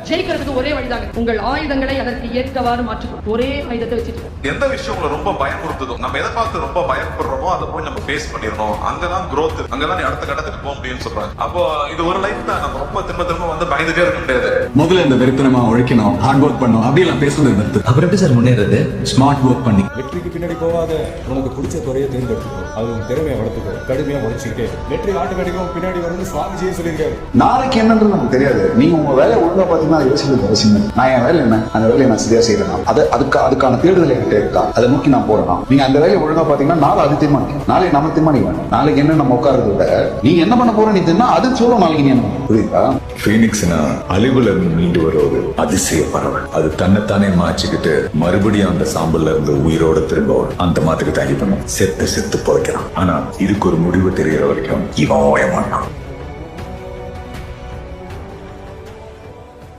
ஜெயிக்கிறதுக்கு ஒரே வழிதாங்க, உங்கள் ஆயுதங்களை அதற்கு ஏற்றவாறு மாற்றிக்கொள்ளும். ஒரே ஆயுதத்தை வச்சுட்டு எந்த விஷயம் உங்களை ரொம்ப பயமுறுத்துதோ, நம்ம எதை பார்த்து ரொம்ப பயப்படுறோமோ அதை போய் நம்ம ஃபேஸ் பண்ணிடணும். அங்கதான் growth, அங்கதான் நீ அடுத்த கட்டத்துக்கு போக முடியும்னு சொல்றாங்க. அப்போ இது ஒரு லைஃப் தான், நம்ம ரொம்ப திரும்ப வந்து பயந்துட்டே இருக்க முடியாது. முதல்ல இந்த வெறுத்தனமா உழைக்கணும், ஹார்ட் ஒர்க் பண்ணணும், அப்படியெல்லாம் பேசுறது நிறுத்து. அப்புறம் எப்படி சார் முன்னேறது? ஸ்மார்ட் ஒர்க் பண்ணி வெற்றிக்கு பின்னாடி போகாத, உனக்கு பிடிச்ச துறையை தேர்ந்தெடுத்துக்கோ, அது உன் திறமையை வளர்த்துக்கோ, கடுமையா உழைச்சிக்கிட்டே வெற்றி ஆட்டோமேட்டிக்கா பின்னாடி வரும்னு சுவாமிஜியே சொல்லியிருக்காரு. நாளைக்கு என்னன்றது நமக்கு தெரியாது. நீங்க உங்க வேலையை ஒழுங்கா பாத்தீங்கன்னா யோசிக்கிறது அவசியம். நான் என் வேலை என்ன, அந்த வேலையை நான் சரியா செய்யறேன், அதுக்கான தேடுதல் என்கிட்ட இருக்கா, அதை நோக்கி நான் போறேன். நீங்க அந்த வேலையை ஒழுங்கா பாத்தீங்கன்னா நாளை அது தீர்மானிக்கும். நாளைக்கு நம்ம தீர்மானிக்கணும். நாளைக்கு என்ன நம்ம உட்கார்றத விட நீங்க என்ன பண்ண போற நீ தெரியுமா, அது சொல்லும் நாளைக்கு நீ என்ன பண்ண. புரியுதா? ஃபீனிக்ஸ்னா அழிவுல இருந்து மீண்டு வர ஒரு அதிசய பறவை. அது தன்னைத்தானே மாச்சிக்கிட்டு மறுபடியும் அந்த சாம்பல்ல இருந்து உயிரோட திரும்ப வரும். அந்த மாதிரி தான் பண்ணும். செத்து பொழைக்கிறான். ஆனா இதுக்கு ஒரு முடிவு தெரிகிற வரைக்கும் இவன் ஓய மாட்டான்.